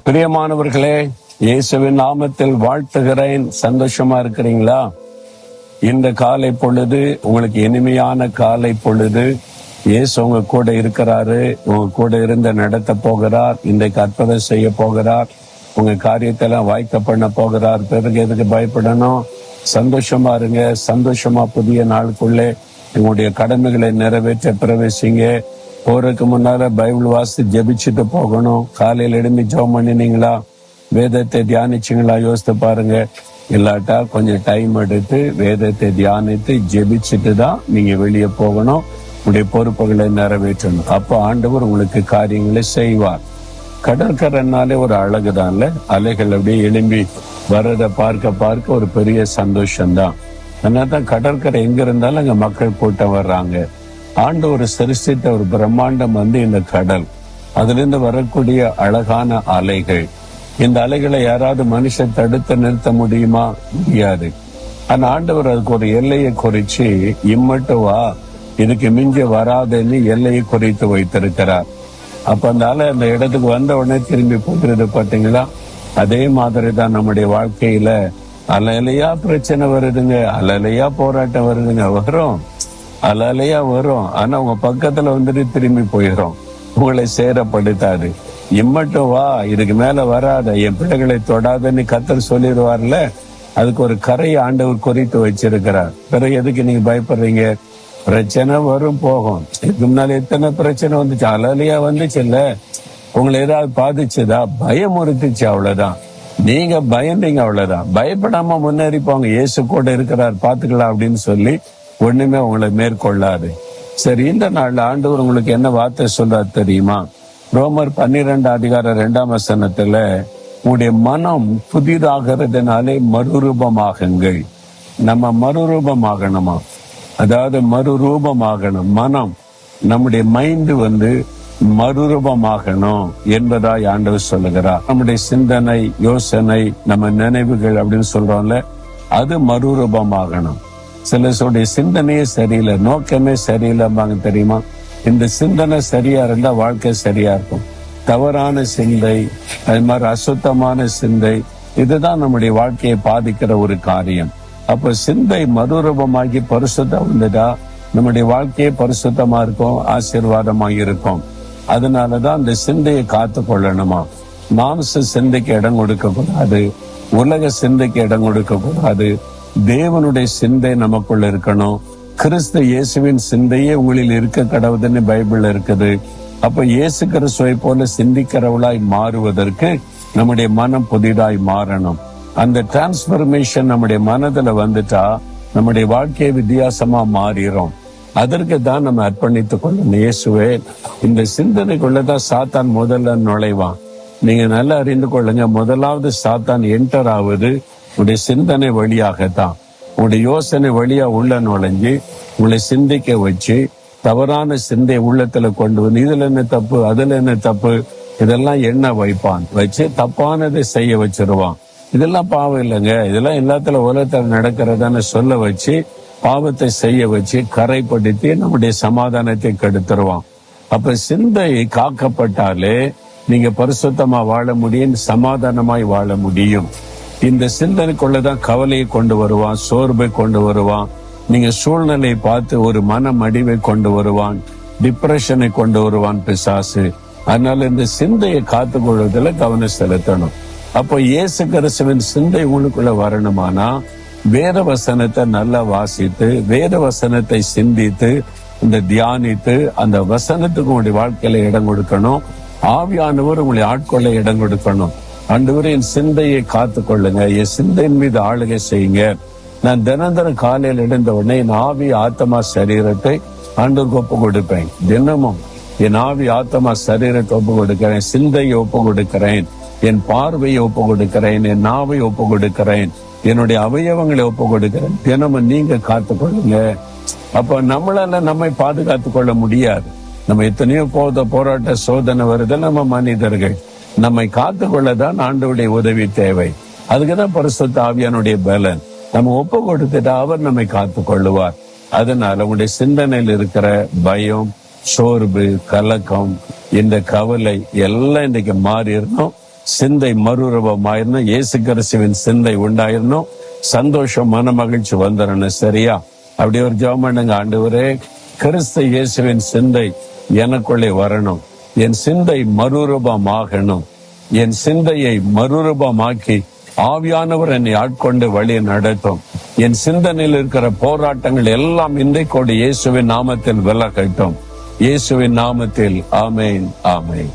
பிரியமானவர்களே, இயேசுவின் நாமத்தில் வாழ்த்துகிறேன். சந்தோஷமா இருக்கிறீங்களா? இந்த காலை பொழுது உங்களுக்கு இனிமையான காலை பொழுது. இயேசு உங்க கூட இருக்கிறாரு. உங்க கூட இருந்து நடத்த போகிறார். இன்றைக்கு அற்புதம் செய்ய போகிறார். உங்க காரியத்தெல்லாம் வாய்க்க பண்ண போகிறார். பிறகு எதுக்கு பயப்படணும்? சந்தோஷமா இருங்க. சந்தோஷமா புதிய நாளுக்குள்ளே உங்களுடைய கடமைகளை நிறைவேற்ற பிரவேசிங்க. போறதுக்கு முன்னால பைபிள் வாசி ஜெபிச்சுட்டு போகணும். காலையில் எழும்பி ஜெபம் பண்ணினீங்களா? வேதத்தை தியானிச்சிங்களா? யோசித்து பாருங்க. இல்லாட்டா கொஞ்சம் டைம் எடுத்து வேதத்தை தியானித்து ஜெபிச்சுட்டு தான் நீங்க வெளியே போகணும். உங்களுடைய பொறுப்புகளை நிறைவேற்றணும். அப்போ ஆண்டவர் உங்களுக்கு காரியங்களை செய்வார். கடற்கரைனாலே ஒரு அழகுதான்ல. அலைகள் அப்படியே எழும்பி வர்றதை பார்க்க பார்க்க ஒரு பெரிய சந்தோஷம்தான். அதனால்தான் கடற்கரை எங்க இருந்தாலும் அங்க மக்கள் கூட்டம் வர்றாங்க. ஆண்டவர் சிருஷ்டித்த ஒரு பிரம்மாண்டம் இந்த கடல். அதுல இருந்து வரக்கூடிய அழகான அலைகள். இந்த அலைகளை யாராவது மனுஷன் தடுத்து நிறுத்த முடியுமா? முடியாது. ஆனா ஆண்டவர் அதுக்கு ஒரு எல்லையை குறிச்சு இம்மட்டும் வா, இதுக்கு மிஞ்ச வராதுன்னு எல்லையை குறித்து வைத்திருக்கிறார். அப்ப அந்த அலை அந்த இடத்துக்கு வந்த உடனே திரும்பி போகிறது பாத்தீங்களா? அதே மாதிரிதான் நம்முடைய வாழ்க்கையில அலையா பிரச்சனை வருதுங்க, அலையா போராட்டம் வருதுங்க. வரும், அலையா வரும். ஆனா உங்க பக்கத்துல வந்துட்டு திரும்பி போயிடும். உங்களை சேரப்படுத்தாது. இம்மட்டும் வா, இதுக்கு மேல வராத, என் பிள்ளைகளை தொடாதுன்னு கர்த்தர் சொல்லிடுவார்ல. அதுக்கு ஒரு கரையை ஆண்டவர் குறித்து வச்சிருக்கிறார். பிறகு எதுக்கு நீங்க பயப்படுறீங்க? பிரச்சனை வரும், போகும். இதுக்கு முன்னால எத்தனை பிரச்சனை வந்துச்சு, அலையா வந்துச்சு இல்ல? உங்களை ஏதாவது பாதிச்சுதா? பயமுறுத்துச்சு, அவ்வளவுதான். நீங்க பயந்தீங்க, அவ்வளவுதான். பயப்படாம முன்னேறி போங்க. இயேசு கூட இருக்கிறார், பாத்துக்கலாம் அப்படின்னு சொல்லி ஒண்ணுமே உங்களை மேற்கொள்ளாது. சரி, இந்த நாள்ல ஆண்டவர் உங்களுக்கு என்ன வார்த்தை சொல்றாரு தெரியுமா? ரோமர் 12:2 உங்களுடைய மனம் புதிதாகிறதுனாலே மறுரூபமாகுங்கள். நம்ம மறுரூபமாகணுமா? அதாவது மறுரூபமாகணும். மனம், நம்முடைய மைண்ட் மறுரூபமாகணும் என்பதாய் ஆண்டவர் சொல்லுகிறார். நம்முடைய சிந்தனை, யோசனை, நம்ம நினைவுகள் அப்படின்னு சொல்றோம்ல, அது மறுரூபமாகணும். சிலருடைய சிந்தனையே சரியில்லை, நோக்கமே சரியில்லைம்பாங்க தெரியுமா? இந்த சிந்தனை சரியா இருந்தா வாழ்க்கை சரியா இருக்கும். தவறான சிந்தை, அது மாதிரி அசுத்தமான சிந்தை, இதுதான் நம்முடைய வாழ்க்கையை பாதிக்கிற ஒரு காரியம். அப்ப சிந்தை மறுரூபமாகி பரிசுத்தம் வந்துட்டா நம்முடைய வாழ்க்கையே பரிசுத்தமா இருக்கும், ஆசீர்வாதமா இருக்கும். அதனாலதான் அந்த சிந்தையை காத்து கொள்ளணுமா. மாம்ச சிந்தைக்கு இடம் கொடுக்க கூடாது, உலக சிந்தைக்கு இடம் கொடுக்க கூடாது. தேவனுடைய சிந்தை நமக்குள்ள இருக்கணும். கிறிஸ்து இயேசுவின் சிந்தையே உங்களில் இருக்க கடவுதுன்னு பைபிள் இருக்குது. அப்ப இயேசு கிறிஸ்துவை போல சிந்திக்கிறவளாய் மாறுவதற்கு நம்முடைய மனம் புதிதாய் மாறணும். அந்த டிரான்ஸ்பர்மேஷன் நம்முடைய மனதுல வந்துட்டா நம்முடைய வாழ்க்கையை வித்தியாசமா மாறிடும். அதற்கு தான் நம்ம அர்ப்பணித்துக் கொள்ளணும். இயேசுவே, இந்த சிந்தனைக்குள்ளதான் சாத்தான் முதல்ல நுழைவான். நீங்க நல்லா அறிந்து கொள்ளுங்க. முதலாவது சாத்தான் என்டர் ஆகுது உங்களுடைய சிந்தனை வழியாகத்தான். உங்களுடைய யோசனை வழியா உள்ள நுழைஞ்சு உங்களை சிந்திக்க வச்சு தவறான சிந்தை உள்ளத்துல கொண்டு வந்து இதுல என்ன தப்பு, அதுல என்ன தப்பு, இதெல்லாம் எண்ண வைப்பான். வச்சு தப்பானதை செய்ய வச்சிருவான். இதெல்லாம் பாவம் இல்லைங்க, இதெல்லாம் எல்லாத்துல உலகத்துல நடக்கிறதான சொல்ல வச்சு பாவத்தை செய்ய வச்சு கரைப்படுத்தி நம்முடைய சமாதானத்தை கெடுத்துருவான். அப்ப சிந்தை காக்கப்பட்டாலே நீங்க பரிசுத்தமா வாழ முடியும், சமாதானமாய் வாழ முடியும். இந்த சிந்தனைக்குள்ளதான் கவலையை கொண்டு வருவான், சோர்வை கொண்டு வருவான். நீங்க சூழ்நிலையை பார்த்து ஒரு மன மடிவை கொண்டு வருவான், டிப்ரெஷனை கொண்டு வருவான் பிசாசு. அதனால இந்த சிந்தையை காத்து கொள்வதில் கவனம் செலுத்தணும். அப்போ இயேசு கிறிஸ்துவின் சிந்தை உங்களுக்குள்ள வரணுமானா வேத வசனத்தை நல்லா வாசித்து, வேத வசனத்தை சிந்தித்து, இந்த தியானித்து, அந்த வசனத்துக்கு உங்களுடைய வாழ்க்கையில இடம் கொடுக்கணும். ஆவியானவர் உங்களை ஆட்கொள்ள இடம் கொடுக்கணும். ஆண்டவரே, என் சிந்தையை காத்து கொள்ளுங்க, என் சிந்தையின் மீது ஆளுகை செய்யுங்க. நான் தினந்தரம் காலையில் எழுந்த உடனே என் ஆவி, ஆத்மா, சரீரத்தை ஆண்டவருக்கு ஒப்பு கொடுப்பேன். தினமும் என் ஆவி, ஆத்மா, சரீரத்தை ஒப்பு கொடுக்கிறேன், சிந்தையை ஒப்பு கொடுக்கிறேன், என் பார்வையை ஒப்பு கொடுக்கிறேன், என் நாவை ஒப்பு கொடுக்கிறேன், என்னுடைய அவயவங்களை ஒப்பு கொடுக்கிறேன். தினமும் நீங்க காத்து கொள்ளுங்க. அப்ப நம்மளால நம்மை பாதுகாத்து கொள்ள முடியாது. நம்ம எத்தனையோ போராட்ட சோதனை வருது. நம்ம மனிதர்கள் நம்மை காத்து கொள்ளதான் ஆண்டவருடைய உதவி தேவை. அதுக்குதான் பரிசுத்த ஆவியானுடைய பலன். நம்ம ஒப்பு கொடுத்துட்டா அவர் நம்மை காத்து கொள்ளுவார். அதனால உங்களுடைய சிந்தனையில் இருக்கிற பயம், சோர்வு, கலக்கம், இந்த கவலை எல்லாம் இன்னைக்கு மாறிடணும். சிந்தை மறுரூபமாயிரணும், இயேசு கிறிஸ்துவின் சிந்தை உண்டாயிரணும், சந்தோஷம் மன மகிழ்ச்சி வந்துடணும். சரியா? அப்படி ஒரு ஜெபம் பண்ணுங்க. ஆண்டவரே, கிறிஸ்து இயேசுவின் சிந்தை எனக்குள்ளே வரணும், என் சிந்தை மறுரூபமாகணும், என் சிந்தையை மறுரூபமாக்கி ஆவியானவர் என்னை ஆட்கொண்டு வழியை நடத்தும். என் சிந்தனையில் இருக்கிற போராட்டங்கள் எல்லாம் இன்றைக்கோடு இயேசுவின் நாமத்தில் விலகட்டும். இயேசுவின் நாமத்தில் ஆமேன், ஆமேன்.